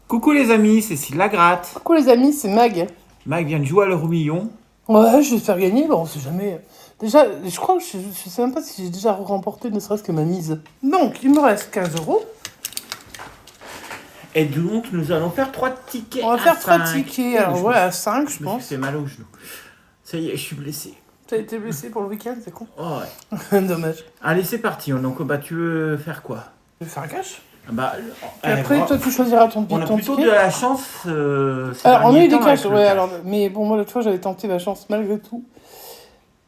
Coucou les amis, c'est Cécile Lagratte. Coucou les amis, c'est Mag. Mag vient de jouer à l'euro million. Ouais, je vais te faire gagner, bon, on sait jamais. Déjà, je crois que je sais même pas si j'ai déjà remporté ne serait-ce que ma mise. Donc, il me reste 15 euros. Et donc, nous allons faire 3 tickets. On va faire 3 tickets. Alors, ouais, à 5, je Je me pense. suis fait mal au genou. Ça y est, je suis blessé. T'as été blessé pour le week-end, c'est con. Oh ouais. Dommage. Allez, c'est parti. Donc, bah, tu veux faire quoi? Je vais faire un cash. Bah, Et après, toi, tu choisiras ton ticket. On a plutôt de la chance. Alors, on a eu des cash, ouais. Alors, mais bon, moi, l'autre fois, j'avais tenté ma chance malgré tout.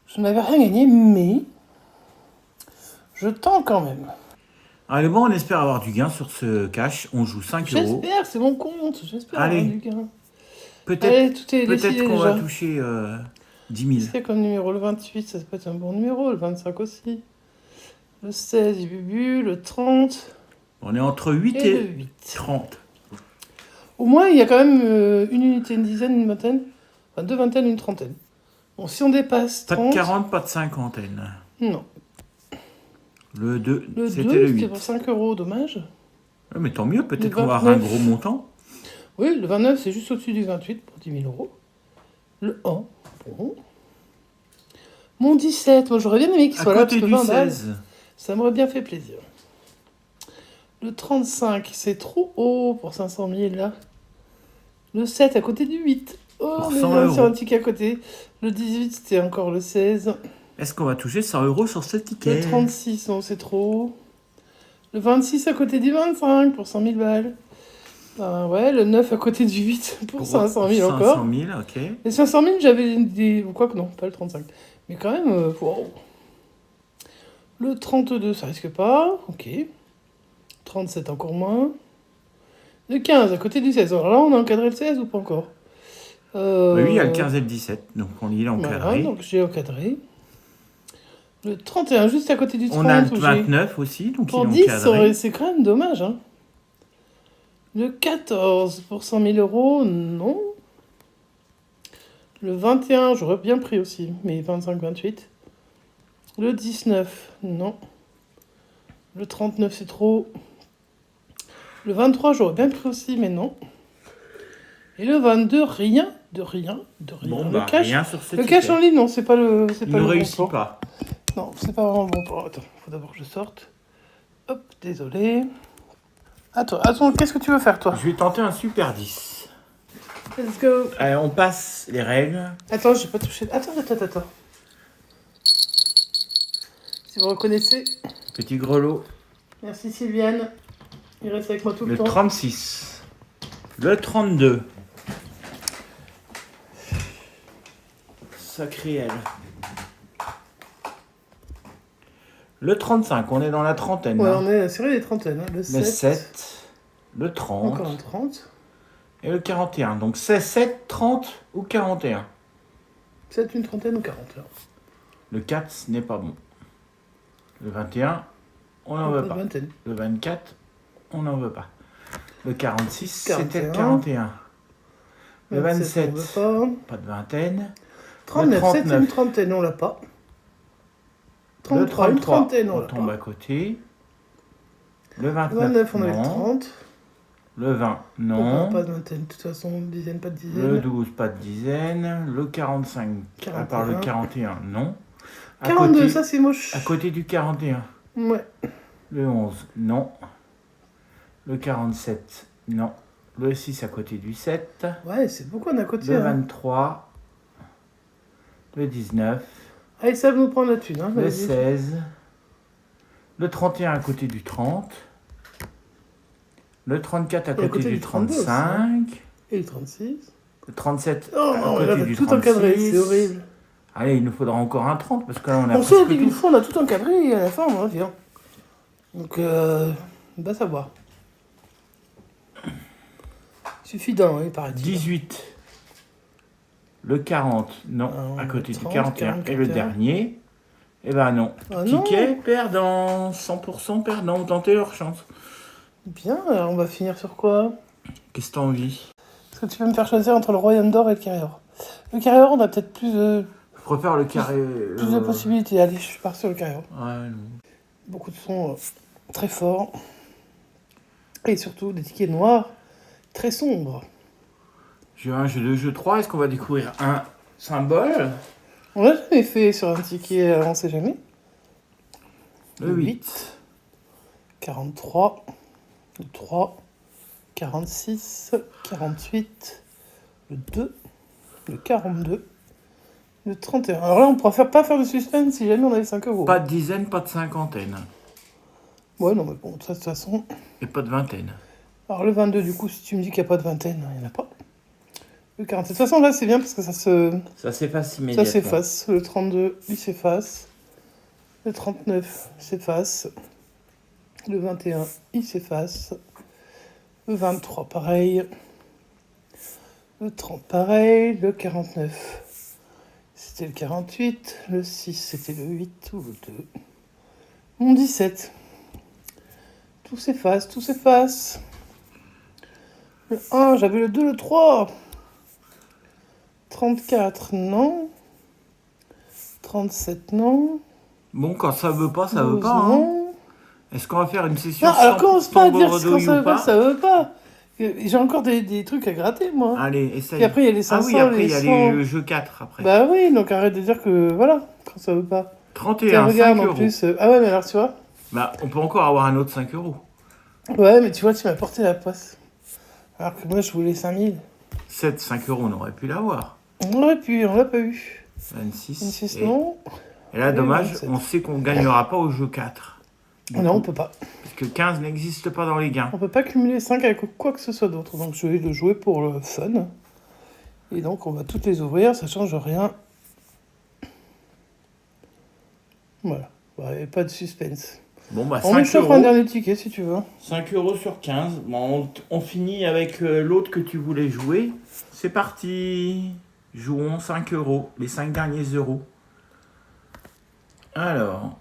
Je n'avais rien gagné, mais je tente quand même. Allez, bon, on espère avoir du gain sur ce cash. On joue 5 euros. J'espère, c'est mon compte. J'espère avoir du gain. Peut-être qu'on va toucher 10 000. Qu'est-ce qu'il y a comme numéro? Le 28, ça peut être un bon numéro. Le 25 aussi. Le 16, du Bubu. Le 30. On est entre 8 et 30. Au moins, il y a quand même une unité, une dizaine, une vingtaine. Enfin, 2 vingtaines, une trentaine. Bon, si on dépasse 30... Pas de 40, pas de cinquantaine. Non. Le 2, c'était 2, le 8. c'était pour 5 euros, dommage. Ouais, mais tant mieux, peut-être qu'on va avoir un gros montant. Oui, le 29, c'est juste au-dessus du 28 pour 10 000 euros. Le 1, bon. Mon 17, moi j'aurais bien aimé qu'il soit là, parce que 20 balles, ça m'aurait bien fait plaisir. Le 35, c'est trop haut pour 500 000 là. Le 7 à côté du 8. Oh, on est sur un ticket à côté. Le 18, c'était encore le 16. Est-ce qu'on va toucher 100 euros sur ce ticket? Le 36, non, c'est trop. Le 26 à côté du 25 pour 100 000 balles. Ben ouais, le 9 à côté du 8 pour 500 000 encore. 500 000, ok. Les 500 000, j'avais des... Quoi que non, pas le 35. Mais quand même, wow. Le 32, ça risque pas. Ok. 37, encore moins. Le 15 à côté du 16. Alors là, on a encadré le 16 ou pas encore? Oui, il y a le 15 et le 17. Donc on y est encadré. Voilà, donc j'ai encadré. Le 31, juste à côté du 30. On a le 29 aussi, donc pour il est encadré. 10, c'est quand même dommage. Hein. Le 14 pour 100 000 euros, non. Le 21, j'aurais bien pris aussi, mais 25-28. Le 19, non. Le 39, c'est trop. Le 23, j'aurais bien pris aussi, mais non. Et le 22, rien. Bon, le cash, rien sur ce le cash en ligne, non, c'est pas le Il ne réussit pas. Non, c'est pas vraiment le bon plan. Attends, faut d'abord que je sorte. Hop, désolé. Attends, qu'est-ce que tu veux faire, toi? Je vais tenter un super 10. Let's go. Allez, on passe les règles. Attends, j'ai pas touché. Attends. Si vous reconnaissez. Petit grelot. Merci Sylviane. Il reste avec moi tout le temps. Le 36. Le 32. Sacré elle. Le 35, on est dans la trentaine. Ouais, on est à la série des trentaines. Hein. Le 7. Le 30. Encore un 30. Et le 41. Donc c'est 7, 30 ou 41. 7, une trentaine ou 40. Là. Le 4, ce n'est pas bon. Le 21, on n'en veut pas. Vingtaine. Le 24, on n'en veut pas. Le 46, c'était le 41. 41. Le 27, pas de vingtaine. 39, 7, une trentaine, on l'a pas. 33, une trentaine, on tombe à côté. Le 29, 29, on a eu le 30. Le 20, non. Pas de vingtaine, de toute façon, dizaine, pas de dizaine. Le 12, pas de dizaine. Le 45, 41. À part le 41, non. 42, côté, ça c'est moche. À côté du 41. Ouais. Le 11, non. Le 47, non. Le 6 à côté du 7. Ouais, c'est beaucoup, on a à côté. Le 23. Le 19. Allez, ça va nous prendre la thune. Hein, le 16. Le 31 à côté du 30. Le 34 à côté du 35. Et le 36. Le 37 à côté du 36. Tout encadré, c'est horrible. Allez, il nous faudra encore un 30 parce que là on a. On sait qu'une fois on a tout encadré et à la fin on revient. Donc, on va savoir. Il suffit d'un, il paraît. 18. Le 40, non, à côté 30, du 41. 40, et le dernier, eh ben non. Ticket perdant, 100% perdant, vous tentez leur chance. Bien, alors on va finir sur quoi? Qu'est-ce que t'as envie? Est-ce que tu peux me faire choisir entre le Royaume d'Or et le Carré-Or? Le Carré-Or, on a peut-être plus de... Je préfère le carré... Plus de possibilités. Allez, je pars sur le Carré-Or. Ouais, non. Beaucoup de sons très forts. Et surtout des tickets noirs très sombres. Jeu 1, jeu 2, jeu 3. Est-ce qu'on va découvrir un symbole? On l'a jamais fait sur un ticket, on sait jamais. Le 8. 43. Le 3. 46. 48. Le 2. Le 42. Le 31. Alors là, on pourra pas faire de suspense si jamais on avait 5 euros. Pas de dizaine, pas de cinquantaine. Ouais, non, mais bon, de toute façon... Et pas de vingtaine. Alors le 22, du coup, si tu me dis qu'il n'y a pas de vingtaine, il n'y en a pas. Le 40. De toute façon, là, c'est bien parce que ça s'efface immédiatement. Ça s'efface. Le 32, il s'efface. Le 39 s'efface. Le 21, il s'efface. Le 23, pareil. Le 30, pareil. Le 49, c'était le 48. Le 6, c'était le 8 ou le 2. Mon 17. Tout s'efface, tout s'efface. Le 1, j'avais le 2, le 3. 34, non. 37, non. Bon, quand ça veut pas, ça veut pas. Non. Hein. Est-ce qu'on va faire une session non, alors commence pas à dire quand ça veut pas, ça veut pas. J'ai encore des trucs à gratter, moi. Allez, essaye. Puis après, il y a les 500, ah oui, après, il y a 100. les jeux 4, après. Bah oui, donc arrête de dire que, voilà, quand ça veut pas. 31, tiens, regarde, 5 en euros. plus. Ah ouais, mais alors, tu vois. Bah, on peut encore avoir un autre 5 euros. Ouais, mais tu vois, tu m'as porté la poisse. Alors que moi, je voulais 5000. 7, 5 euros, on aurait pu l'avoir. On aurait pu, on l'a pas eu. 26. 26, non. Et là, dommage, 27. on sait qu'on ne gagnera pas au jeu 4. Non, on peut pas. Parce que 15 n'existe pas dans les gains. On peut pas cumuler 5 avec quoi que ce soit d'autre. Donc je vais le jouer pour le fun. Et donc on va toutes les ouvrir, ça change rien. Voilà. Ouais, pas de suspense. Bon, bah, On 5 s'offre euros. un dernier ticket si tu veux. 5 euros sur 15. Bon, on finit avec l'autre que tu voulais jouer. C'est parti. Jouons 5 euros. Les 5 derniers euros. Alors,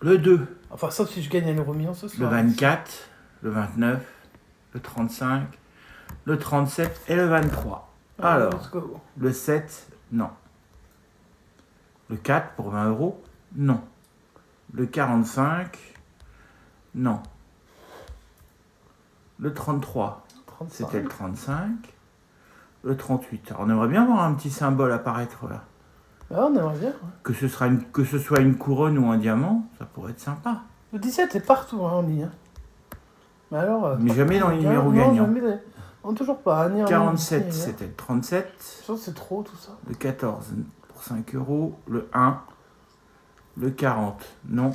le 2. Enfin, sauf si je gagne un euro million ce Le soir. 24, le 29, le 35, le 37 et le 23. Alors, let's go. le 7, non. Le 4 pour 20 euros, non. Le 45, non. Le 33, 35. c'était le 35. Le 38. Alors, on aimerait bien voir un petit symbole apparaître là. Ah, on aimerait bien. Que ce soit une couronne ou un diamant, ça pourrait être sympa. Le 17 est partout hein, en ligne. Mais alors. Mais jamais dans les numéros non, gagnants. Jamais non, toujours pas. Ni en 47, ligne, ni rien. c'était le 37. Je pense que c'est trop tout ça. Le 14 pour 5 euros. Le 1. Le 40, non.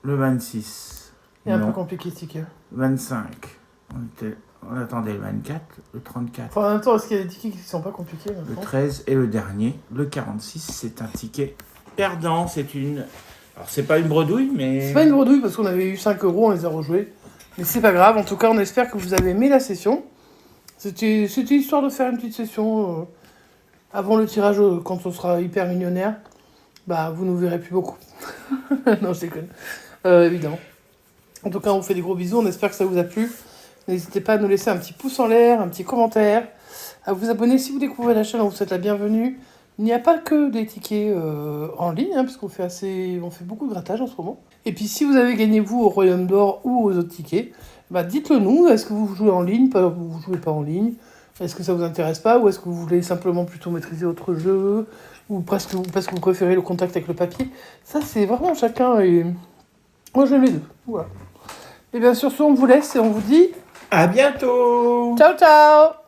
Le 26, Il est un peu non. compliqué ce ticket. 25, on attendait le 24. Le 34, Enfin, en même temps, est-ce qu'il y a des tickets qui sont pas compliqués le maintenant 13 et le dernier. Le 46, c'est un ticket perdant. C'est une... Alors, c'est pas une bredouille, mais... C'est pas une bredouille parce qu'on avait eu 5 euros, on les a rejoués. Mais c'est pas grave, en tout cas, on espère que vous avez aimé la session. C'était histoire de faire une petite session avant le tirage quand on sera hyper millionnaire. Bah, vous nous verrez plus beaucoup. Non, je déconne. Évidemment. En tout cas, on vous fait des gros bisous, on espère que ça vous a plu. N'hésitez pas à nous laisser un petit pouce en l'air, un petit commentaire, à vous abonner si vous découvrez la chaîne, on vous souhaite la bienvenue. Il n'y a pas que des tickets en ligne, hein, puisqu'on fait on fait beaucoup de grattage en ce moment. Et puis si vous avez gagné vous au Royaume d'Or ou aux autres tickets, bah dites-le nous, est-ce que vous jouez en ligne, vous jouez pas en ligne, est-ce que ça vous intéresse pas, ou est-ce que vous voulez simplement plutôt maîtriser autre jeu, ou parce que vous préférez le contact avec le papier. Ça c'est vraiment chacun, et moi j'aime les deux, voilà. Et bien sur ce on vous laisse et on vous dit... À bientôt! Ciao ciao!